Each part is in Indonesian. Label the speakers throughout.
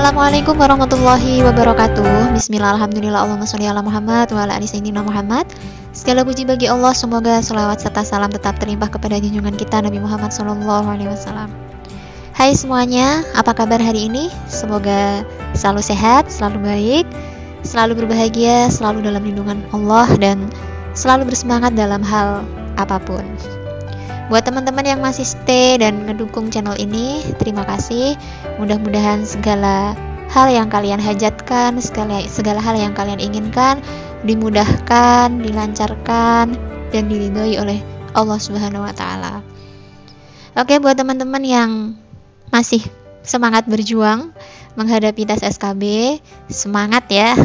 Speaker 1: Assalamualaikum warahmatullahi wabarakatuh. Bismillah, alhamdulillah, Allahumma sholli ala Muhammad wa ala ali sayyidina Muhammad. Segala puji bagi Allah, semoga selawat serta salam tetap terlimpah kepada junjungan kita Nabi Muhammad SAW. Hai semuanya, apa kabar hari ini? Semoga selalu sehat, selalu baik, selalu berbahagia, selalu dalam lindungan Allah, dan selalu bersemangat dalam hal apapun. Buat teman-teman yang masih stay dan ngedukung channel ini, terima kasih. Mudah-mudahan segala hal yang kalian hajatkan, segala hal yang kalian inginkan dimudahkan, dilancarkan, dan diridhoi oleh Allah Subhanahu wa taala. Oke, buat teman-teman yang masih semangat berjuang menghadapi tes SKB, semangat ya.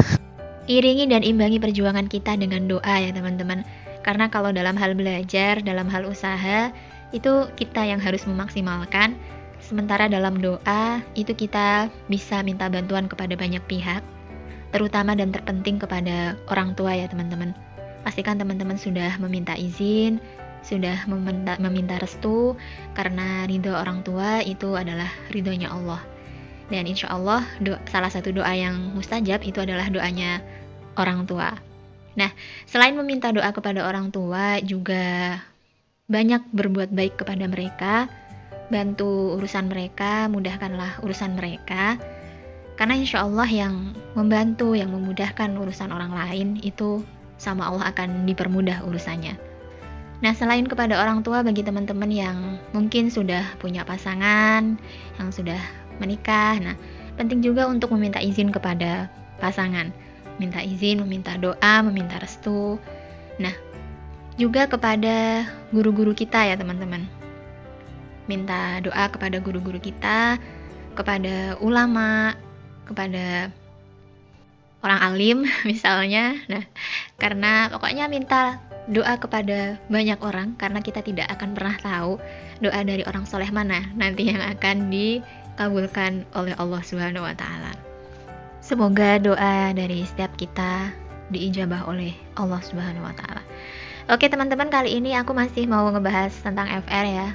Speaker 1: Iringi dan imbangi perjuangan kita dengan doa ya teman-teman. Karena kalau dalam hal belajar, dalam hal usaha, itu kita yang harus memaksimalkan. Sementara dalam doa, itu kita bisa minta bantuan kepada banyak pihak, terutama dan terpenting kepada orang tua ya teman-teman. Pastikan teman-teman sudah meminta izin, sudah meminta restu, karena ridho orang tua itu adalah ridhonya Allah. Dan insya Allah salah satu doa yang mustajab itu adalah doanya orang tua. Nah, selain meminta doa kepada orang tua, juga banyak berbuat baik kepada mereka, bantu urusan mereka, mudahkanlah urusan mereka. Karena insya Allah yang membantu, yang memudahkan urusan orang lain, itu sama Allah akan dipermudah urusannya. Nah, selain kepada orang tua, bagi teman-teman yang mungkin sudah punya pasangan, yang sudah menikah, nah, penting juga untuk meminta izin kepada pasangan. Minta izin, meminta doa, meminta restu. Nah, juga kepada guru-guru kita ya teman-teman. Minta doa kepada guru-guru kita, kepada ulama, kepada orang alim misalnya. Nah, karena pokoknya minta doa kepada banyak orang, karena kita tidak akan pernah tahu doa dari orang soleh mana nanti yang akan dikabulkan oleh Allah Subhanahu wa taala. Semoga doa dari setiap kita diijabah oleh Allah Subhanahu wa taala. Oke teman-teman, kali ini aku masih mau ngebahas tentang FR ya.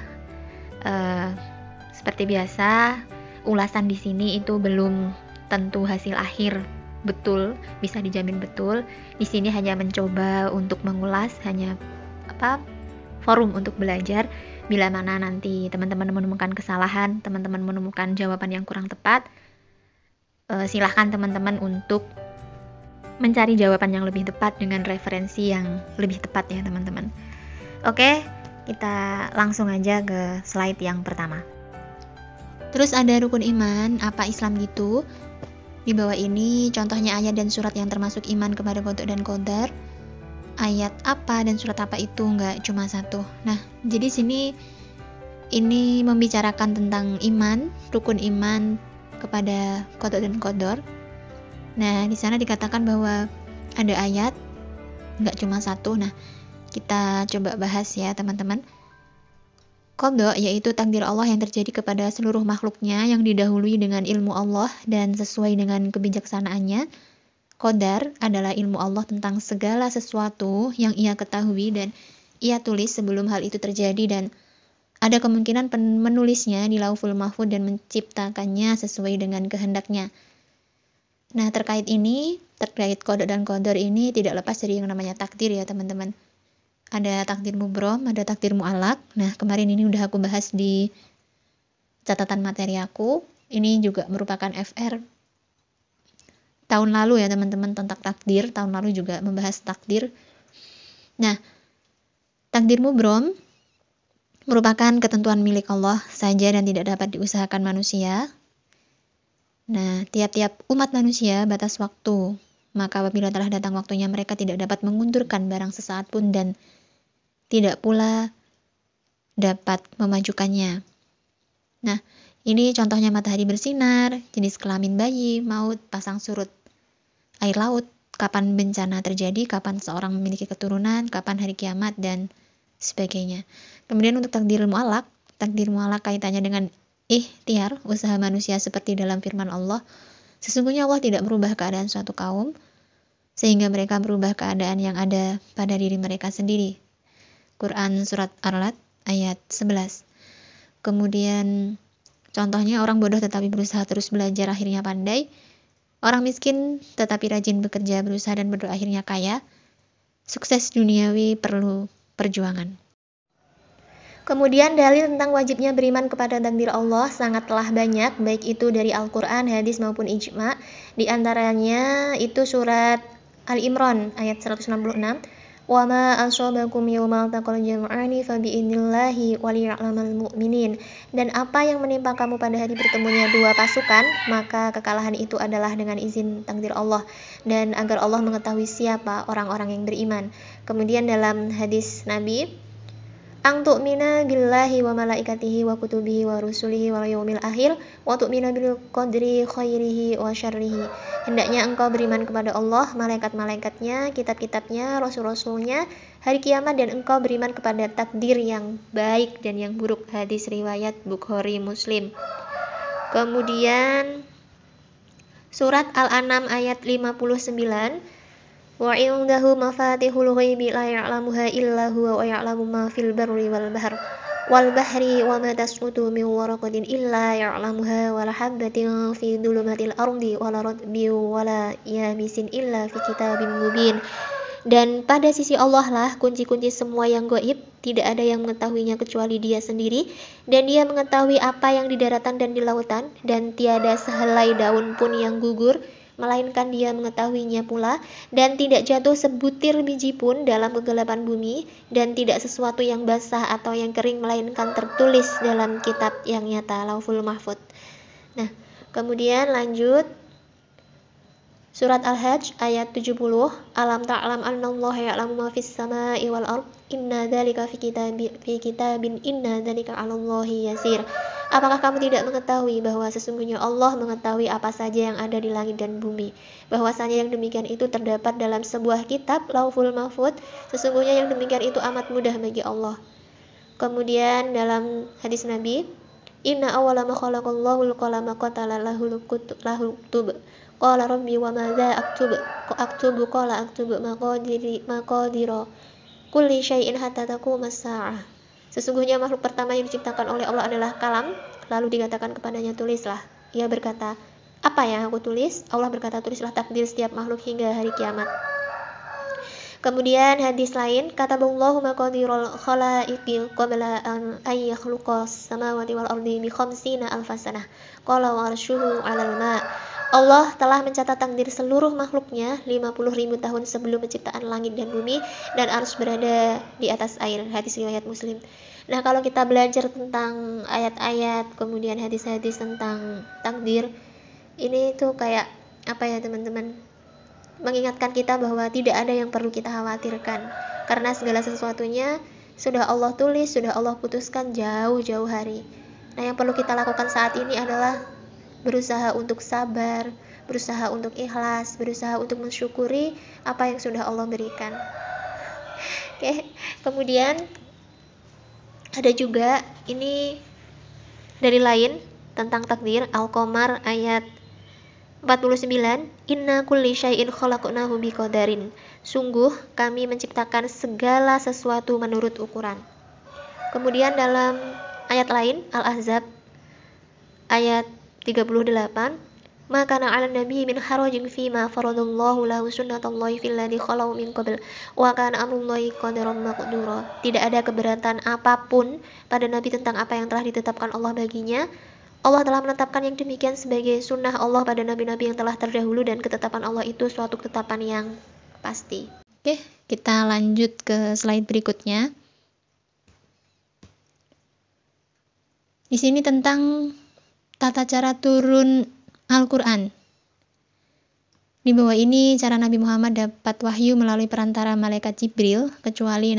Speaker 1: Seperti biasa, ulasan di sini itu belum tentu hasil akhir betul, bisa dijamin betul. Di sini hanya mencoba untuk mengulas, hanya forum untuk belajar. Bila mana nanti teman-teman menemukan kesalahan, teman-teman menemukan jawaban yang kurang tepat, silahkan teman-teman untuk mencari jawaban yang lebih tepat dengan referensi yang lebih tepat ya teman-teman. Oke, kita langsung aja ke slide yang pertama. Terus ada rukun iman, apa Islam gitu. Di bawah ini contohnya ayat dan surat yang termasuk iman kepada qada dan qadar. Ayat apa dan surat apa itu nggak cuma satu. Nah, jadi sini ini membicarakan tentang iman, rukun iman kepada qada dan qadar. Nah, di sana dikatakan bahwa ada ayat, nggak cuma satu. Nah, kita coba bahas ya teman-teman. Qada yaitu takdir Allah yang terjadi kepada seluruh makhluknya yang didahului dengan ilmu Allah dan sesuai dengan kebijaksanaannya. Qadar adalah ilmu Allah tentang segala sesuatu yang ia ketahui dan ia tulis sebelum hal itu terjadi, dan ada kemungkinan menulisnya di Lauhul Mahfuz dan menciptakannya sesuai dengan kehendaknya. Nah, terkait qada dan qadar ini tidak lepas dari yang namanya takdir ya teman-teman. Ada takdir mubrom, ada takdir mu'allaq. Nah, kemarin ini udah aku bahas di catatan materi aku. Ini juga merupakan FR tahun lalu ya teman-teman tentang takdir. Tahun lalu juga membahas takdir. Nah, takdir mubrom merupakan ketentuan milik Allah saja dan tidak dapat diusahakan manusia. Nah, tiap-tiap umat manusia batas waktu, maka apabila telah datang waktunya mereka tidak dapat mengundurkan barang sesaat pun dan tidak pula dapat memajukannya. Nah, ini contohnya matahari bersinar, jenis kelamin bayi, maut, pasang surut air laut, kapan bencana terjadi, kapan seorang memiliki keturunan, kapan hari kiamat, dan sebagainya. Kemudian untuk takdir mu'allaq kaitannya dengan ikhtiar, usaha manusia seperti dalam firman Allah, sesungguhnya Allah tidak merubah keadaan suatu kaum sehingga mereka merubah keadaan yang ada pada diri mereka sendiri. Quran Surat Ar-Ra'd ayat 11. Kemudian Contohnya, orang bodoh tetapi berusaha terus belajar akhirnya pandai. Orang miskin tetapi rajin bekerja, berusaha dan berdoa akhirnya kaya. Sukses duniawi perlu perjuangan. Kemudian dalil tentang wajibnya beriman kepada takdir Allah sangatlah banyak, baik itu dari Al-Quran, hadis maupun ijma'. Di antaranya itu surat Al-Imran ayat 166. Wa ma asabakum yawmal taqal jam'ani fa bi'idnillahi wa liya'lamal mu'minin. Dan apa yang menimpa kamu pada hari bertemunya dua pasukan, maka kekalahan itu adalah dengan izin takdir Allah, dan agar Allah mengetahui siapa orang-orang yang beriman. Kemudian dalam hadis Nabi, ang tu'mina billahi wa malaikatihi wa kutubihi wa rusulihi wal yaumil akhir wa tu'mina bil qadri khairihi wa syarrihi. Hendaknya engkau beriman kepada Allah, malaikat-malaikatnya, kitab-kitabnya, rasul-rasulnya, hari kiamat, dan engkau beriman kepada takdir yang baik dan yang buruk. Hadis riwayat Bukhari Muslim. Kemudian surat Al-An'am ayat 59. Wa indahu mafatihul ghaibi la ya'lamuha illa huwa wa ya'lamu ma fil barri wal bahri wa ma tasqutu min waraqatin illa ya'lamuha wa la habatin fi dhulumatil ardi wa la ratbin wa la yabisin illa fi kitabim mubin. Dan pada sisi Allah lah kunci-kunci semua yang gaib, tidak ada yang mengetahuinya kecuali Dia sendiri, dan Dia mengetahui apa yang di daratan dan di lautan, dan tiada sehelai daun pun yang gugur melainkan Dia mengetahuinya pula, dan tidak jatuh sebutir biji pun dalam kegelapan bumi, dan tidak sesuatu yang basah atau yang kering melainkan tertulis dalam kitab yang nyata, Lauhul Mahfuz. Nah, kemudian lanjut surat Al-Hajj ayat 70. Alam ta'lam annallaha ya'lamu ma fis samai wal ard inna dzalika fi kitabin inna dzalika 'alallahi yasir. Apakah kamu tidak mengetahui bahwa sesungguhnya Allah mengetahui apa saja yang ada di langit dan bumi? Bahwasanya yang demikian itu terdapat dalam sebuah kitab, Lauhul Mahfuz. Sesungguhnya yang demikian itu amat mudah bagi Allah. Kemudian dalam hadis Nabi, inna awwala ma khalaqallahu al-qalama qatala lahul kutub. Qala rabbi wa madza aktubu qala aktubu maqadira kulli syai'in hatta taqumas saa'ah. Sesungguhnya makhluk pertama yang diciptakan oleh Allah adalah kalam. Lalu dikatakan kepadanya, tulislah. Ia berkata, apa yang aku tulis? Allah berkata, tulislah takdir setiap makhluk hingga hari kiamat. Kemudian hadis lain, kataballahu maqadiral khalaiqi qabla an yakhluqas samawati wal ardi bi khamsina alfasanah. Qala wa arshuhu 'alal ma'. Allah telah mencatat takdir seluruh makhluknya 50.000 tahun sebelum penciptaan langit dan bumi, dan arsy berada di atas air. Hadis riwayat Muslim. Nah, kalau kita belajar tentang ayat-ayat, kemudian hadis-hadis tentang takdir, ini tuh kayak apa ya teman-teman? Mengingatkan kita bahwa tidak ada yang perlu kita khawatirkan, karena segala sesuatunya sudah Allah tulis, sudah Allah putuskan jauh-jauh hari. Nah, yang perlu kita lakukan saat ini adalah berusaha untuk sabar, berusaha untuk ikhlas, berusaha untuk mensyukuri apa yang sudah Allah berikan. Oke, kemudian ada juga ini dari lain tentang takdir, Al-Qamar ayat 49. Inna kulli syai'in khalaqnahu biqadarin. Sungguh kami menciptakan segala sesuatu menurut ukuran. Kemudian dalam ayat lain, Al-Ahzab ayat 38. Maka na'ala nabi min harajin fima faradallahu lahu sunnatullahi fil ladzi khalau min qabl wa kana amrullahi qadaran maqdura. Tidak ada keberatan apapun pada nabi tentang apa yang telah ditetapkan Allah baginya. Allah telah menetapkan yang demikian sebagai sunnah Allah pada nabi-nabi yang telah terdahulu, dan ketetapan Allah itu suatu ketetapan yang pasti. Oke, kita lanjut ke slide berikutnya. Di sini tentang tata cara turun Al-Quran. Di bawah ini cara Nabi Muhammad dapat wahyu melalui perantara malaikat Jibril, kecuali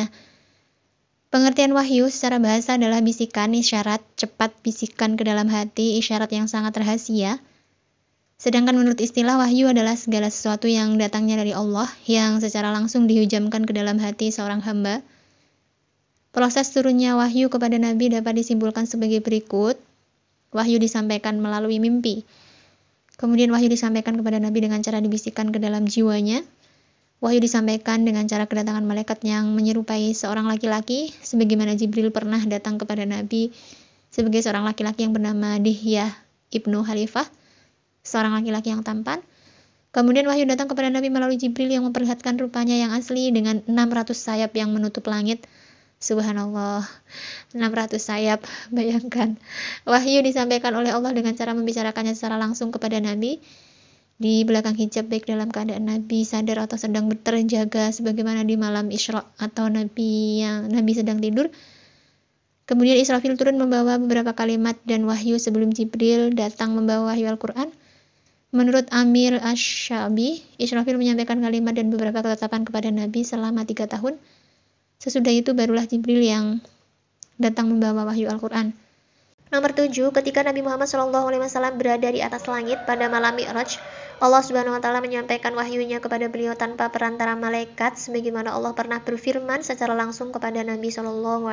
Speaker 1: pengertian wahyu secara bahasa adalah bisikan, isyarat, cepat bisikan ke dalam hati, isyarat yang sangat rahasia. Sedangkan menurut istilah, wahyu adalah segala sesuatu yang datangnya dari Allah, yang secara langsung dihujamkan ke dalam hati seorang hamba. Proses turunnya wahyu kepada Nabi dapat disimpulkan sebagai berikut. Wahyu disampaikan melalui mimpi. Kemudian wahyu disampaikan kepada Nabi dengan cara dibisikkan ke dalam jiwanya. Wahyu disampaikan dengan cara kedatangan malaikat yang menyerupai seorang laki-laki, sebagaimana Jibril pernah datang kepada Nabi sebagai seorang laki-laki yang bernama Dihyah ibnu Khalifah, seorang laki-laki yang tampan. Kemudian wahyu datang kepada Nabi melalui Jibril yang memperlihatkan rupanya yang asli dengan 600 sayap yang menutup langit. Subhanallah, 600 sayap, bayangkan. Wahyu disampaikan oleh Allah dengan cara membicarakannya secara langsung kepada Nabi di belakang hijab, baik dalam keadaan Nabi sadar atau sedang terjaga sebagaimana di malam Isra atau Nabi sedang tidur. Kemudian Israfil turun membawa beberapa kalimat dan wahyu sebelum Jibril datang membawa wahyu Al-Quran. Menurut Amir Ash-Shabi, Israfil menyampaikan kalimat dan beberapa ketetapan kepada Nabi selama 3 tahun. Sesudah itu barulah Jibril yang datang membawa wahyu Al-Quran. Nomor 7, ketika Nabi Muhammad SAW berada di atas langit pada malam Mi'raj, Allah Subhanahu wa taala menyampaikan wahyunya kepada beliau tanpa perantara malaikat, sebagaimana Allah pernah berfirman secara langsung kepada Nabi SAW.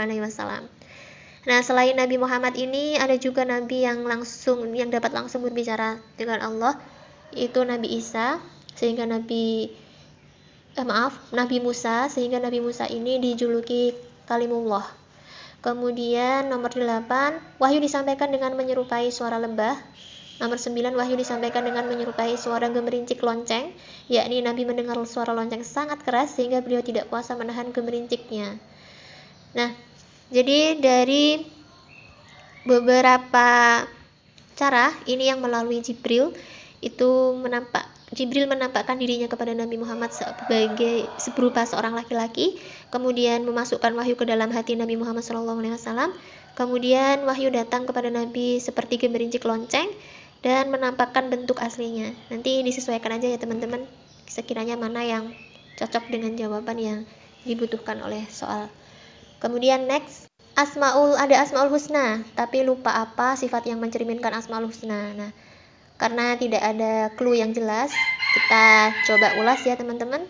Speaker 1: Nah, selain Nabi Muhammad ini ada juga nabi yang dapat langsung berbicara dengan Allah, itu Nabi Isa, sehingga Nabi Musa, sehingga Nabi Musa ini dijuluki Kalimullah. Kemudian nomor 8, wahyu disampaikan dengan menyerupai suara lebah. Nomor 9, wahyu disampaikan dengan menyerupai suara gemerincik lonceng, yakni Nabi mendengar suara lonceng sangat keras sehingga beliau tidak kuasa menahan gemerinciknya. Nah, jadi dari beberapa cara ini yang melalui Jibril menampakkan dirinya kepada Nabi Muhammad sebagai berupa seorang laki-laki, kemudian memasukkan wahyu ke dalam hati Nabi Muhammad SAW, kemudian wahyu datang kepada Nabi seperti gemerincik lonceng dan menampakkan bentuk aslinya. Nanti disesuaikan aja ya teman-teman, sekiranya mana yang cocok dengan jawaban yang dibutuhkan oleh soal. Kemudian next, ada Asmaul Husna, tapi lupa apa sifat yang mencerminkan Asmaul Husna. Nah, karena tidak ada clue yang jelas, kita coba ulas ya teman-teman.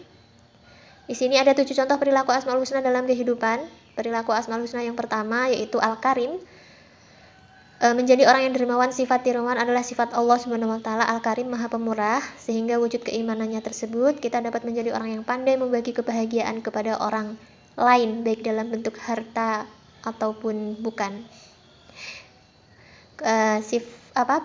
Speaker 1: Di sini ada 7 contoh perilaku Asmaul Husna dalam kehidupan. Perilaku Asmaul Husna yang pertama yaitu Al-Karim. Menjadi orang yang dermawan, sifat dermawan adalah sifat Allah Subhanahu wa taala. Al-Karim, Maha Pemurah, sehingga wujud keimanannya tersebut kita dapat menjadi orang yang pandai membagi kebahagiaan kepada orang lain, baik dalam bentuk harta ataupun bukan.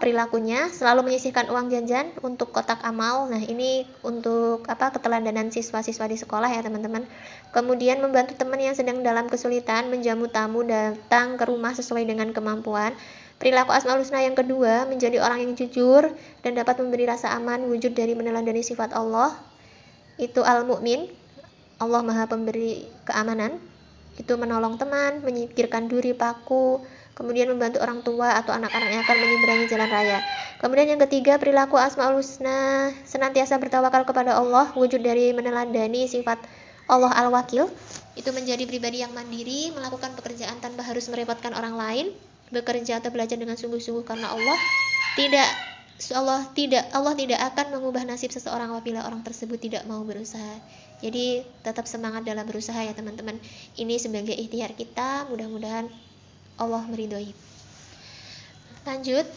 Speaker 1: Perilakunya selalu menyisihkan uang jajan untuk kotak amal. Nah, ini untuk keteladanan siswa-siswa di sekolah ya teman-teman. Kemudian membantu teman yang sedang dalam kesulitan, menjamu tamu datang ke rumah sesuai dengan kemampuan. Perilaku Asmaul Husna yang kedua, menjadi orang yang jujur dan dapat memberi rasa aman, wujud dari meneladani sifat Allah. Itu Al-Mu'min, Allah Maha Pemberi keamanan. Itu menolong teman, menyingkirkan duri paku, kemudian membantu orang tua atau anak-anak yang akan menyeberangi jalan raya. Kemudian yang ketiga, perilaku Asmaul Husna, senantiasa bertawakal kepada Allah, wujud dari meneladani sifat Allah Al-Wakil. Itu menjadi pribadi yang mandiri, melakukan pekerjaan tanpa harus merepotkan orang lain, bekerja atau belajar dengan sungguh-sungguh karena Allah tidak akan mengubah nasib seseorang apabila orang tersebut tidak mau berusaha. Jadi tetap semangat dalam berusaha ya teman-teman. Ini sebagai ikhtiar kita, mudah-mudahan Allah meridhoi. Lanjut,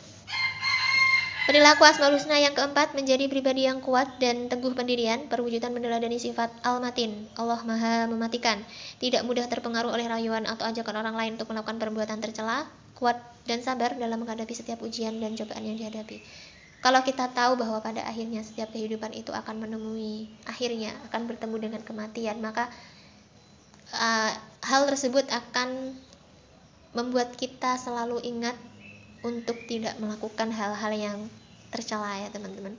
Speaker 1: perilaku Asmaul Husna yang keempat, menjadi pribadi yang kuat dan teguh pendirian, perwujudan meneladani sifat Al-Matin, Allah Maha Mematikan, tidak mudah terpengaruh oleh rayuan atau ajakan orang lain untuk melakukan perbuatan tercela, kuat dan sabar dalam menghadapi setiap ujian dan cobaan yang dihadapi. Kalau kita tahu bahwa pada akhirnya setiap kehidupan itu akan bertemu dengan kematian, maka hal tersebut akan membuat kita selalu ingat untuk tidak melakukan hal-hal yang tercela ya teman-teman.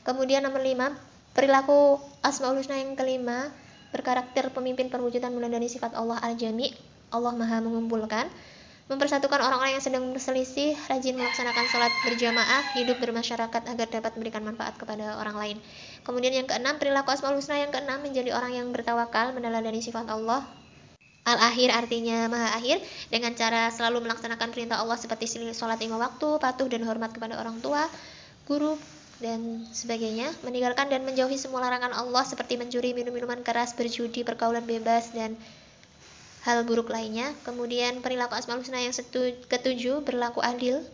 Speaker 1: Kemudian nomor 5, perilaku Asmaul Husna yang kelima, berkarakter pemimpin perwujudan meneladani sifat Allah Al-Jami', Allah Maha Mengumpulkan, mempersatukan orang-orang yang sedang berselisih, rajin melaksanakan sholat berjamaah, hidup bermasyarakat agar dapat memberikan manfaat kepada orang lain. Kemudian yang keenam, perilaku Asmaul Husna yang keenam, menjadi orang yang bertawakal, meneladani sifat Allah Al-Akhir, artinya Maha Akhir, dengan cara selalu melaksanakan perintah Allah seperti sholat 5 waktu, patuh dan hormat kepada orang tua, guru, dan sebagainya, meninggalkan dan menjauhi semua larangan Allah seperti mencuri, minum minuman keras, berjudi, pergaulan bebas, dan hal buruk lainnya. Kemudian perilaku Asmaul Husna yang ketujuh, berlaku adil,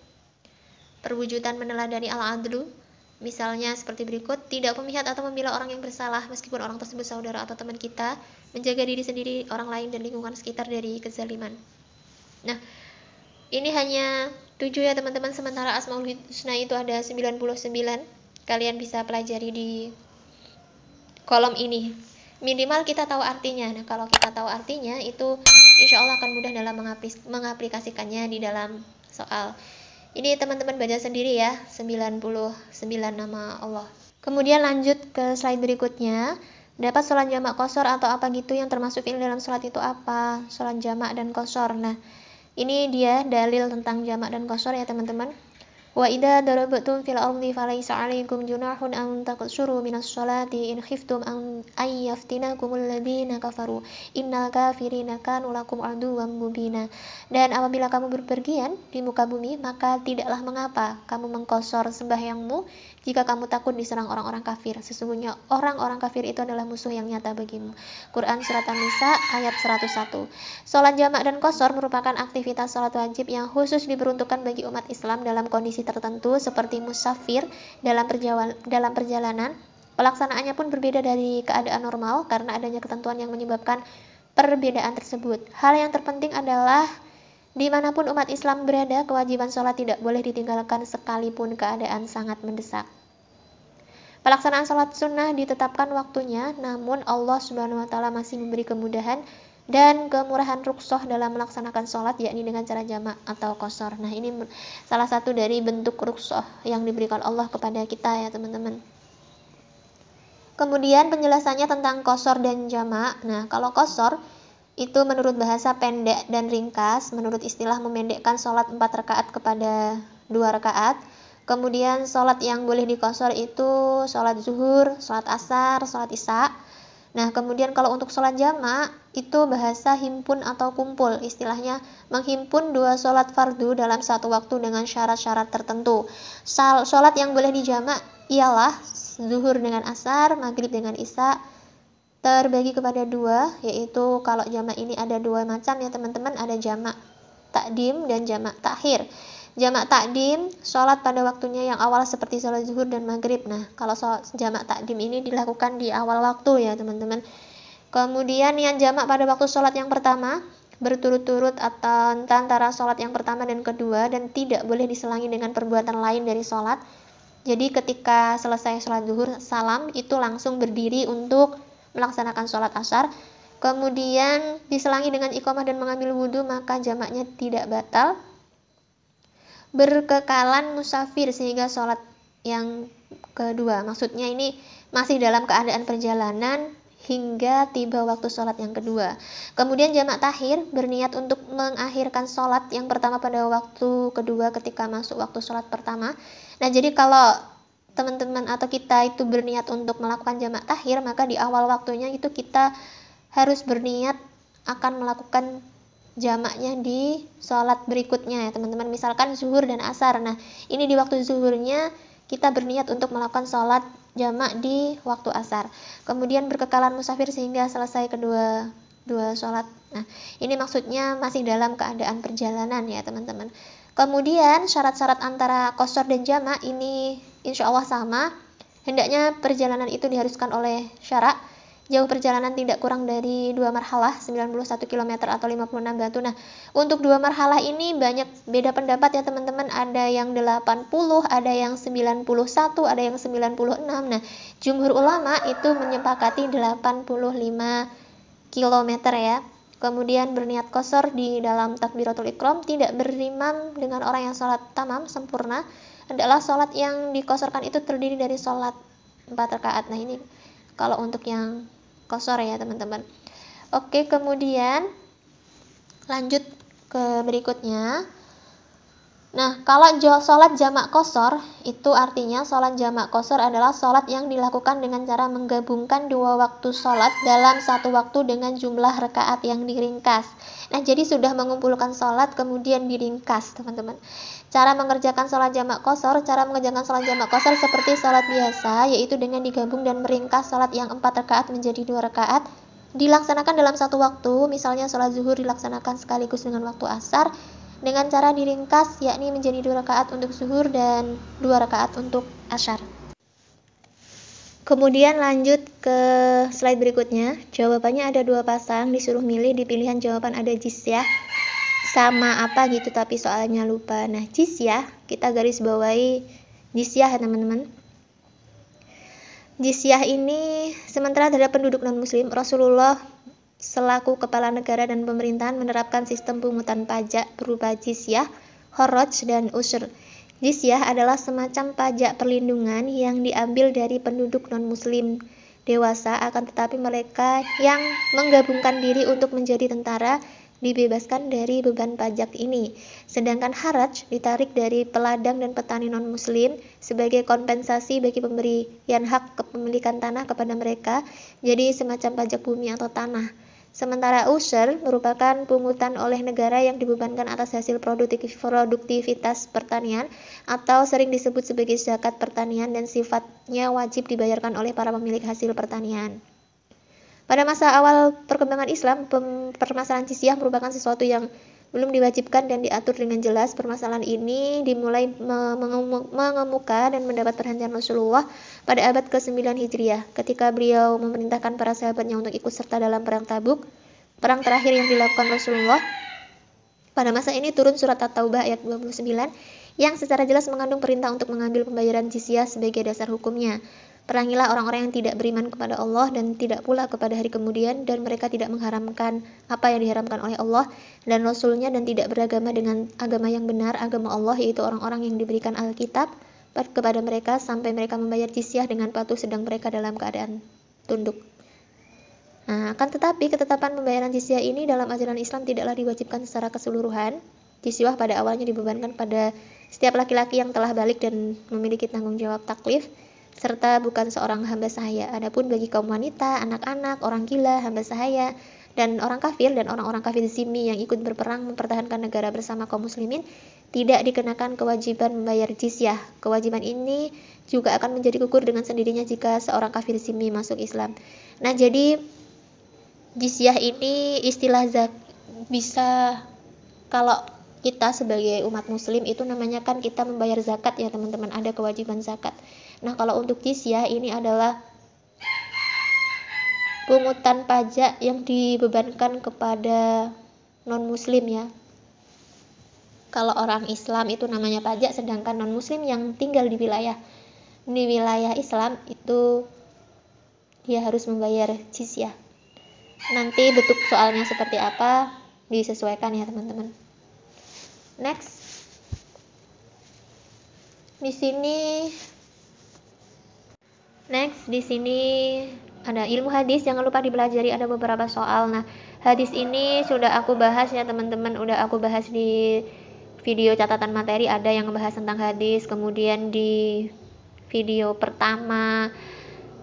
Speaker 1: perwujudan meneladani al-adlu, misalnya seperti berikut, tidak memihak atau membela orang yang bersalah meskipun orang tersebut saudara atau teman kita, menjaga diri sendiri, orang lain dan lingkungan sekitar dari kezaliman. Nah, Ini hanya 7 ya teman-teman, sementara Asmaul Husna itu ada 99. Kalian bisa pelajari di kolom ini. Minimal kita tahu artinya. Nah, kalau kita tahu artinya itu insya Allah akan mudah dalam mengaplikasikannya di dalam soal. Ini teman-teman baca sendiri ya, 99 nama Allah. Kemudian lanjut ke slide berikutnya. Dapat sholat jamak qashar atau apa gitu yang termasuk fi'il dalam sholat itu apa? Sholat jamak dan qashar. Nah, ini dia dalil tentang jamak dan qashar ya teman-teman. Wa idza darabtum fil ardi falaysa 'alaikum junahun an taqsuru minas sholati in khiftum an ayyaftinakumul ladzina kafaru innal kafirina kanu lakum aduwwan mubina. Dan apabila kamu berpergian di muka bumi, maka tidaklah mengapa kamu mengqashar sembahyangmu jika kamu takut diserang orang-orang kafir. Sesungguhnya orang-orang kafir itu adalah musuh yang nyata bagimu. Quran Surat An-Nisa ayat 101. Sholat jamak dan qashar merupakan aktivitas sholat wajib yang khusus diperuntukkan bagi umat Islam dalam kondisi tertentu seperti musafir dalam perjalanan. Pelaksanaannya pun berbeda dari keadaan normal karena adanya ketentuan yang menyebabkan perbedaan tersebut. Hal yang terpenting adalah dimanapun umat Islam berada, kewajiban sholat tidak boleh ditinggalkan sekalipun keadaan sangat mendesak. Pelaksanaan sholat sunnah ditetapkan waktunya, namun Allah Subhanahu wa Ta'ala masih memberi kemudahan dan kemurahan rukhsah dalam melaksanakan sholat, yakni dengan cara jamak atau qashar. Nah, ini salah satu dari bentuk rukhsah yang diberikan Allah kepada kita ya teman-teman. Kemudian penjelasannya tentang qashar dan jamak. Nah, kalau qashar itu menurut bahasa pendek dan ringkas, menurut istilah memendekkan sholat 4 rakaat kepada 2 rakaat. Kemudian sholat yang boleh diqashar itu sholat zuhur, sholat asar, sholat isya. Nah, kemudian kalau untuk sholat jamak itu bahasa himpun atau kumpul, istilahnya menghimpun 2 sholat fardu dalam satu waktu dengan syarat-syarat tertentu. Sholat yang boleh dijamak ialah zuhur dengan asar, maghrib dengan isya, terbagi kepada 2, yaitu kalau jamak ini ada 2 macam ya teman-teman, ada jamak takdim dan jamak takhir. Jamak takdim, sholat pada waktunya yang awal seperti sholat zuhur dan maghrib. Nah, kalau jamak takdim ini dilakukan di awal waktu ya teman-teman. Kemudian yang jamak pada waktu sholat yang pertama, berturut-turut atau antara sholat yang pertama dan kedua, dan tidak boleh diselangi dengan perbuatan lain dari sholat. Jadi ketika selesai sholat zuhur, salam itu langsung berdiri untuk melaksanakan sholat asar. Kemudian diselangi dengan iqamah dan mengambil wudhu, maka jamaknya tidak batal. Berkekalan musafir sehingga sholat yang kedua, maksudnya ini masih dalam keadaan perjalanan hingga tiba waktu sholat yang kedua. Kemudian jamak takhir berniat untuk mengakhirkan sholat yang pertama pada waktu kedua ketika masuk waktu sholat pertama. Nah, jadi kalau teman-teman atau kita itu berniat untuk melakukan jamak takhir, maka di awal waktunya itu kita harus berniat akan melakukan jamaknya di sholat berikutnya ya teman-teman, misalkan zuhur dan asar. Nah, ini di waktu zuhurnya kita berniat untuk melakukan sholat jamak di waktu asar. Kemudian berkekalan musafir sehingga selesai kedua sholat. Nah, ini maksudnya masih dalam keadaan perjalanan ya teman-teman. Kemudian syarat-syarat antara qashar dan jamak ini insya Allah sama. Hendaknya perjalanan itu diharuskan oleh syarak. Jauh perjalanan tidak kurang dari 2 marhalah, 91 km atau 56 batu. Nah, untuk 2 marhalah ini banyak beda pendapat ya teman-teman. Ada yang 80, ada yang 91, ada yang 96. Nah, jumhur ulama itu menyepakati 85 km ya. Kemudian berniat qashar di dalam takbiratul ihram, tidak berimam dengan orang yang sholat tamam sempurna. Hendaklah sholat yang diqasharkan itu terdiri dari sholat 4 rakaat. Nah, ini kalau untuk yang qashar ya teman-teman. Oke, kemudian lanjut ke berikutnya. Nah, kalau sholat jamak qashar itu artinya sholat jamak qashar adalah sholat yang dilakukan dengan cara menggabungkan 2 waktu sholat dalam satu waktu dengan jumlah rakaat yang diringkas. Nah, jadi sudah mengumpulkan sholat kemudian diringkas teman-teman. Cara mengerjakan sholat jamak qashar seperti sholat biasa, yaitu dengan digabung dan meringkas sholat yang 4 rakaat menjadi 2 rakaat. Dilaksanakan dalam satu waktu, misalnya sholat zuhur dilaksanakan sekaligus dengan waktu asar, dengan cara diringkas, yakni menjadi 2 rakaat untuk zuhur dan 2 rakaat untuk asar. Kemudian lanjut ke slide berikutnya. Jawabannya ada 2 pasang, disuruh milih, di pilihan jawaban ada jizyah. sama apa gitu tapi soalnya lupa. Nah, jizyah kita garis bawahi jizyah teman-teman. Jizyah ini sementara terhadap penduduk non-muslim, Rasulullah selaku kepala negara dan pemerintahan menerapkan sistem pungutan pajak berupa jizyah, kharaj, dan usyr. Jizyah adalah semacam pajak perlindungan yang diambil dari penduduk non-muslim dewasa, akan tetapi mereka yang menggabungkan diri untuk menjadi tentara dibebaskan dari beban pajak ini. Sedangkan kharaj ditarik dari peladang dan petani non-muslim sebagai kompensasi bagi pemberian hak kepemilikan tanah kepada mereka, jadi semacam pajak bumi atau tanah. Sementara usyr merupakan pungutan oleh negara yang dibebankan atas hasil produktivitas pertanian atau sering disebut sebagai zakat pertanian dan sifatnya wajib dibayarkan oleh para pemilik hasil pertanian. Pada masa awal perkembangan Islam, permasalahan jizyah merupakan sesuatu yang belum diwajibkan dan diatur dengan jelas. Permasalahan ini dimulai mengemuka dan mendapat perhatian Rasulullah pada abad ke-9 Hijriah ketika beliau memerintahkan para sahabatnya untuk ikut serta dalam perang Tabuk, perang terakhir yang dilakukan Rasulullah. Pada masa ini turun surat At-Taubah ayat 29 yang secara jelas mengandung perintah untuk mengambil pembayaran jizyah sebagai dasar hukumnya. Perangilah orang-orang yang tidak beriman kepada Allah dan tidak pula kepada hari kemudian, dan mereka tidak mengharamkan apa yang diharamkan oleh Allah dan Rasul-Nya, dan tidak beragama dengan agama yang benar, agama Allah, yaitu orang-orang yang diberikan Alkitab kepada mereka sampai mereka membayar jizyah dengan patuh sedang mereka dalam keadaan tunduk. Nah, akan tetapi ketetapan pembayaran jizyah ini dalam ajaran Islam tidaklah diwajibkan secara keseluruhan. Jizyah pada awalnya dibebankan pada setiap laki-laki yang telah balik dan memiliki tanggung jawab taklif, serta bukan seorang hamba sahaya. Adapun bagi kaum wanita, anak-anak, orang gila, hamba sahaya, dan orang kafir dan orang-orang kafir zimmi yang ikut berperang mempertahankan negara bersama kaum muslimin, tidak dikenakan kewajiban membayar jizyah. Kewajiban ini juga akan menjadi gugur dengan sendirinya jika seorang kafir zimmi masuk Islam. Nah, jadi jizyah ini istilah bisa, kalau kita sebagai umat muslim itu namanya kan kita membayar zakat ya teman-teman, ada kewajiban zakat. Nah, kalau untuk jizyah ini adalah pungutan pajak yang dibebankan kepada non-muslim ya. Kalau orang Islam itu namanya pajak, sedangkan non-muslim yang tinggal di wilayah Islam itu dia harus membayar jizyah. Nanti bentuk soalnya seperti apa disesuaikan ya teman-teman. Next. Di sini ada ilmu hadis, jangan lupa dipelajari, ada beberapa soal. Nah, hadis ini sudah aku bahas ya teman-teman, udah aku bahas di video catatan materi, ada yang membahas tentang hadis. Kemudian di video pertama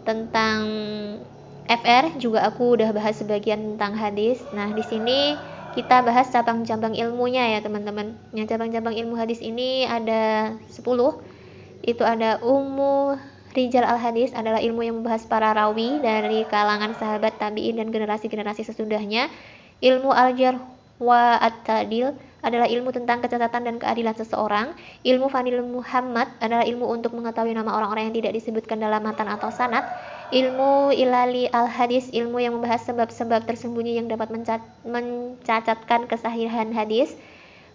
Speaker 1: tentang FR juga aku udah bahas sebagian tentang hadis. Nah, di sini kita bahas cabang-cabang ilmunya ya teman-teman. Yang cabang-cabang ilmu hadis ini ada 10. Itu ada Rijal al-hadis, adalah ilmu yang membahas para rawi dari kalangan sahabat, tabi'in, dan generasi-generasi sesudahnya. Ilmu al-jarh wa at-ta'dil adalah ilmu tentang kecacatan dan keadilan seseorang. Ilmu Fadil Muhammad adalah ilmu untuk mengetahui nama orang-orang yang tidak disebutkan dalam matan atau sanad. Ilmu Ilali al-hadis, ilmu yang membahas sebab-sebab tersembunyi yang dapat mencacatkan kesahihan hadis.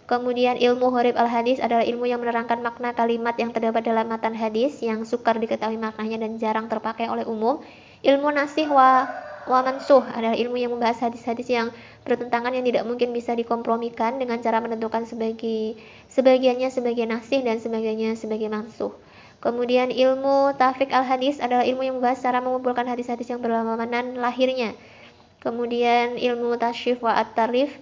Speaker 1: Kemudian ilmu Gharib al-hadis adalah ilmu yang menerangkan makna kalimat yang terdapat dalam matan hadis yang sukar diketahui maknanya dan jarang terpakai oleh umum. Ilmu Nasih wa mansuh adalah ilmu yang membahas hadis-hadis yang bertentangan yang tidak mungkin bisa dikompromikan dengan cara menentukan sebagiannya sebagai nasih dan sebagiannya sebagai mansuh. Kemudian ilmu Tafik al-hadis adalah ilmu yang membahas cara mengumpulkan hadis-hadis yang berlawanan lahirnya. Kemudian ilmu Tasyif wa at-tarif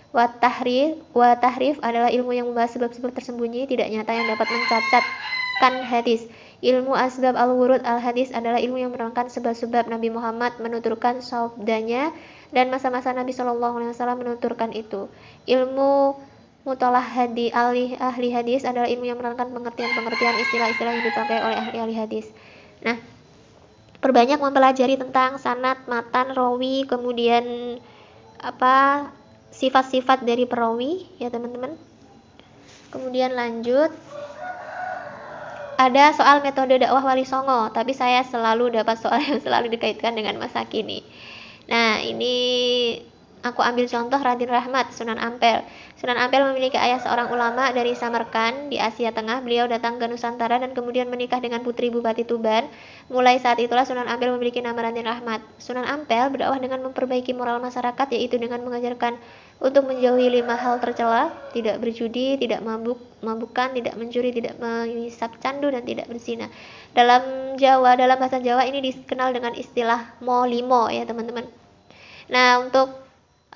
Speaker 1: wa tahrif adalah ilmu yang membahas sebab-sebab tersembunyi tidak nyata yang dapat mencacatkan hadis. Ilmu Asbab al-Wurud al-hadis adalah ilmu yang menerangkan sebab-sebab Nabi Muhammad menuturkan sabdanya dan masa-masa Nabi SAW menuturkan itu. Ilmu Mutalah ahli hadis adalah ilmu yang menerangkan pengertian-pengertian istilah-istilah yang dipakai oleh ahli hadis. Nah, perbanyak mempelajari tentang sanad, matan, rawi, kemudian sifat-sifat dari perawi ya teman-teman. Kemudian lanjut, ada soal metode dakwah Wali Songo, tapi saya selalu dapat soal yang selalu dikaitkan dengan masa kini. Nah, ini Aku ambil contoh Raden Rahmat, Sunan Ampel. Sunan Ampel memiliki ayah seorang ulama dari Samarkand di Asia Tengah. Beliau datang ke Nusantara dan kemudian menikah dengan putri Bupati Tuban. Mulai saat itulah Sunan Ampel memiliki nama Raden Rahmat. Sunan Ampel berdakwah dengan memperbaiki moral masyarakat, yaitu dengan mengajarkan untuk menjauhi 5 hal tercela: tidak berjudi, tidak mabukan, tidak mencuri, tidak menghisap candu, dan tidak berzina. Dalam bahasa Jawa ini dikenal dengan istilah molimo ya teman-teman. Nah, untuk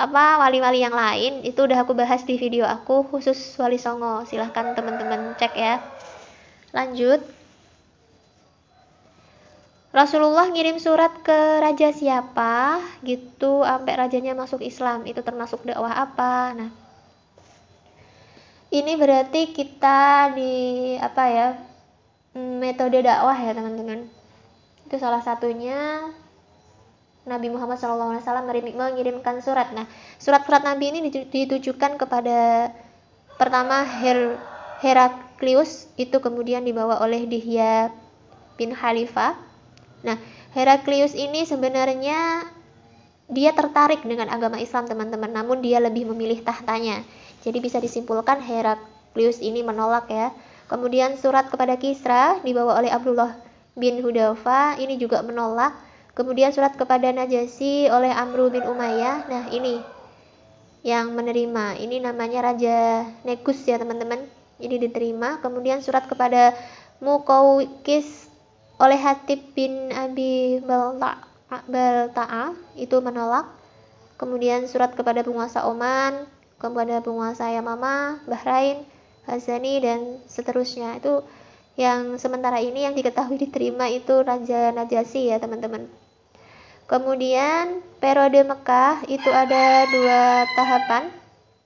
Speaker 1: wali-wali yang lain itu udah aku bahas di video aku khusus Wali Songo, silahkan teman-teman cek ya. Lanjut, Rasulullah ngirim surat ke raja siapa gitu sampai rajanya masuk Islam, itu termasuk dakwah apa? Nah, ini berarti kita di metode dakwah ya teman-teman. Itu salah satunya Nabi Muhammad SAW mengirimkan surat. Nah, surat-surat Nabi ini ditujukan kepada pertama Heraklius, itu kemudian dibawa oleh Dihya bin Khalifah. Nah, Heraklius ini sebenarnya dia tertarik dengan agama Islam teman-teman, namun dia lebih memilih tahtanya. Jadi bisa disimpulkan Heraklius ini menolak ya. Kemudian surat kepada Kisra dibawa oleh Abdullah bin Hudafa, ini juga menolak. Kemudian surat kepada Najasyi oleh Amru bin Umayyah. Nah, ini yang menerima. Ini namanya Raja Negus ya teman-teman. Ini diterima. Kemudian surat kepada Muqawqis oleh Hatib bin Abi Balta'a itu menolak. Kemudian surat kepada penguasa Oman, kepada penguasa Yamama, Bahrain, Hazani, dan seterusnya. Itu yang sementara ini yang diketahui diterima itu Raja Najasyi ya teman-teman. Kemudian periode Mekah itu ada 2 tahapan.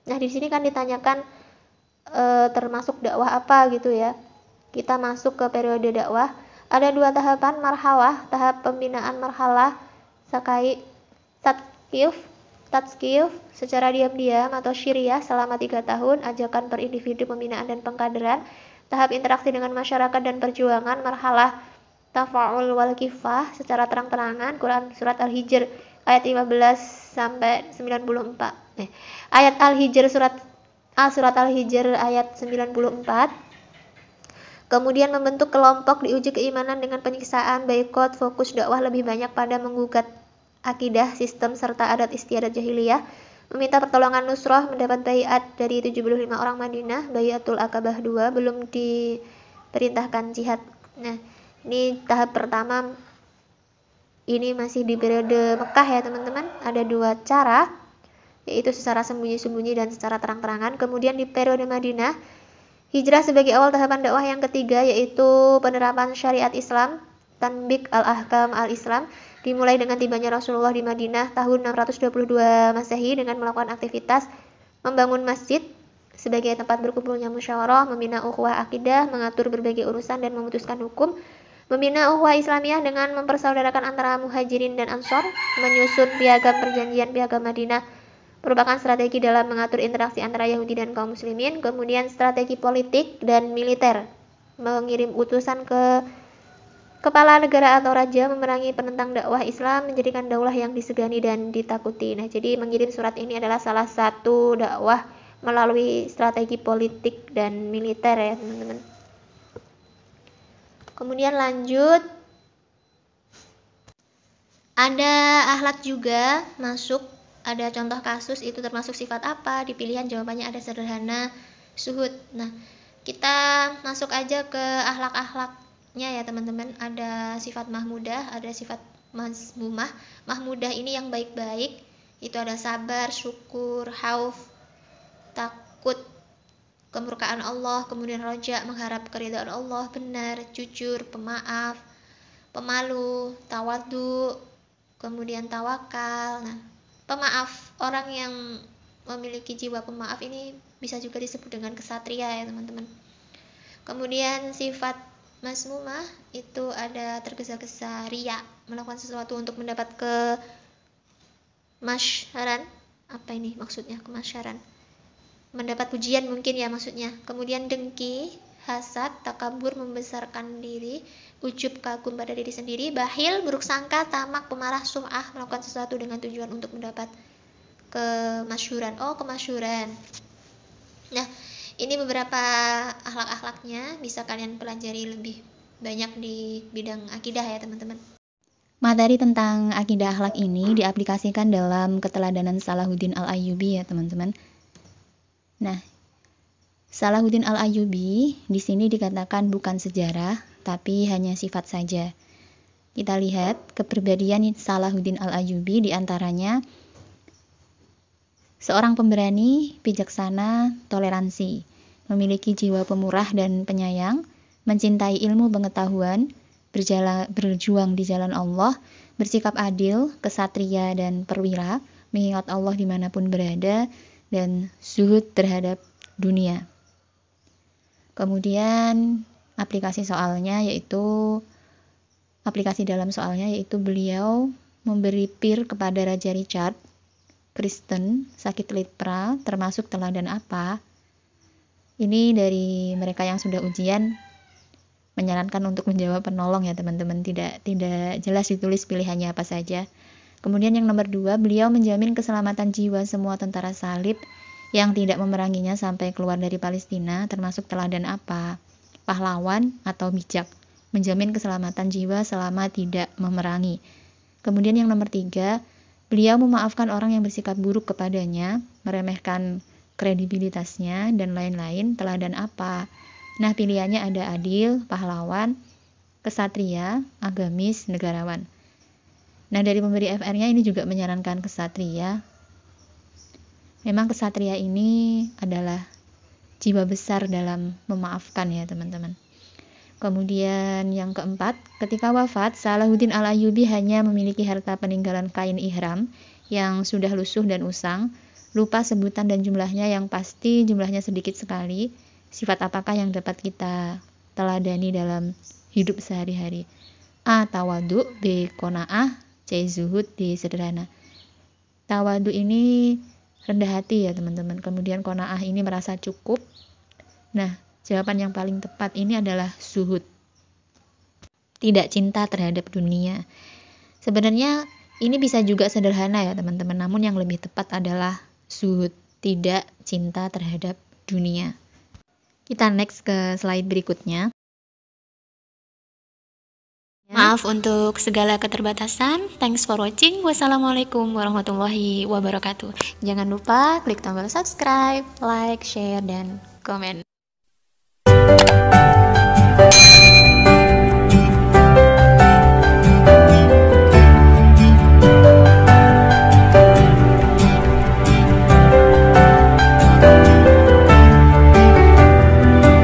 Speaker 1: Nah, di sini kan ditanyakan termasuk dakwah apa gitu ya. Kita masuk ke periode dakwah. Ada 2 tahapan marhalah, tahap pembinaan marhalah sakai tatskiyuf secara diam-diam atau syiriah selama 3 tahun, ajakan per individu, pembinaan dan pengkaderan. Tahap interaksi dengan masyarakat dan perjuangan marhalah tafa'ul wal kifah secara terang-terangan. Quran surat Al-Hijr ayat 15 sampai 94. Ayat Al-Hijr surat Al-Hijr ayat 94. Kemudian membentuk kelompok, diuji keimanan dengan penyiksaan, boikot, fokus dakwah lebih banyak pada menggugat akidah, sistem serta adat istiadat jahiliyah. Meminta pertolongan nusrah, mendapat baiat dari 75 orang Madinah, Baiatul Aqabah 2, belum diperintahkan jihad. Nah, ini tahap pertama, ini masih di periode Mekah ya teman-teman. Ada 2 cara, yaitu secara sembunyi-sembunyi dan secara terang-terangan. Kemudian di periode Madinah, hijrah sebagai awal tahapan dakwah yang ketiga, yaitu penerapan syariat Islam, Tanbik al-Ahkam al-Islam, dimulai dengan tibanya Rasulullah di Madinah tahun 622 Masehi dengan melakukan aktivitas membangun masjid sebagai tempat berkumpulnya musyawarah, membina ukhuwah akidah, mengatur berbagai urusan dan memutuskan hukum, membina ukhuwah Islamiyah dengan mempersaudarakan antara muhajirin dan ansor, menyusun piagam perjanjian piagam Madinah merupakan strategi dalam mengatur interaksi antara Yahudi dan kaum muslimin. Kemudian strategi politik dan militer, mengirim utusan ke kepala negara atau raja memerangi penentang dakwah Islam, menjadikan daulah yang disegani dan ditakuti. Nah, jadi mengirim surat ini adalah salah satu dakwah melalui strategi politik dan militer ya teman-teman. Kemudian lanjut, ada akhlak juga masuk. Ada contoh kasus, itu termasuk sifat apa? Di pilihan jawabannya ada sederhana, suhud. Nah, kita masuk aja ke akhlak-akhlaknya ya teman-teman. Ada sifat mahmudah, ada sifat mazmumah. Mahmudah ini yang baik-baik, itu ada sabar, syukur, khauf, takut kemurkaan Allah, kemudian roja, mengharap keridhaan Allah, benar, jujur, pemaaf, pemalu, tawadhu, kemudian tawakal. Nah, pemaaf, orang yang memiliki jiwa pemaaf ini bisa juga disebut dengan kesatria ya teman-teman. Kemudian sifat mazmumah itu ada tergesa-gesa, riya, melakukan sesuatu untuk mendapat kemasyharan. Apa ini maksudnya kemasyharan? Mendapat pujian mungkin ya maksudnya. Kemudian dengki, hasad, takabur, membesarkan diri, ujub, kagum pada diri sendiri, bakhil, buruk sangka, tamak, pemarah, sum'ah, melakukan sesuatu dengan tujuan untuk mendapat kemasyhuran. Oh, kemasyhuran. Nah, ini beberapa akhlak-akhlaknya, bisa kalian pelajari lebih banyak di bidang akidah ya teman-teman. Materi tentang akidah akhlak ini diaplikasikan dalam keteladanan Salahuddin Al-Ayyubi ya teman-teman. Nah, Salahuddin Al-Ayyubi di sini dikatakan bukan sejarah, tapi hanya sifat saja. Kita lihat kepribadian Salahuddin Al-Ayyubi, diantaranya seorang pemberani, bijaksana, toleransi, memiliki jiwa pemurah dan penyayang, mencintai ilmu pengetahuan, berjuang di jalan Allah, bersikap adil, kesatria dan perwira, mengingat Allah dimanapun berada, dan zuhud terhadap dunia. Kemudian aplikasi dalam soalnya yaitu beliau memberi pir kepada Raja Richard Kristen sakit lepra, termasuk teladan apa? Ini dari mereka yang sudah ujian menyarankan untuk menjawab penolong ya teman-teman, tidak jelas ditulis pilihannya apa saja. Kemudian yang nomor 2, beliau menjamin keselamatan jiwa semua tentara salib yang tidak memeranginya sampai keluar dari Palestina, termasuk teladan apa? Pahlawan atau bijak, menjamin keselamatan jiwa selama tidak memerangi. Kemudian yang nomor 3, beliau memaafkan orang yang bersikap buruk kepadanya, meremehkan kredibilitasnya, dan lain-lain. Teladan apa? Nah, pilihannya ada adil, pahlawan, kesatria, agamis, negarawan. Nah, dari pemberi FR-nya ini juga menyarankan kesatria. Memang kesatria ini adalah jiwa besar dalam memaafkan ya teman-teman. Kemudian yang keempat, ketika wafat, Salahuddin Al-Ayyubi hanya memiliki harta peninggalan kain ihram yang sudah lusuh dan usang, lupa sebutan dan jumlahnya, yang pasti jumlahnya sedikit sekali. Sifat apakah yang dapat kita teladani dalam hidup sehari-hari? A. Tawadu, B. Qanaah, C. Zuhud, D. Sederhana. Tawadu ini rendah hati ya teman-teman. Kemudian qanaah ini merasa cukup. Nah, jawaban yang paling tepat ini adalah zuhud. Tidak cinta terhadap dunia. Sebenarnya ini bisa juga sederhana ya teman-teman, namun yang lebih tepat adalah zuhud, tidak cinta terhadap dunia. Kita next ke slide berikutnya. Maaf untuk segala keterbatasan. Thanks for watching. Wassalamualaikum warahmatullahi wabarakatuh. Jangan lupa klik tombol subscribe, like, share, dan komen.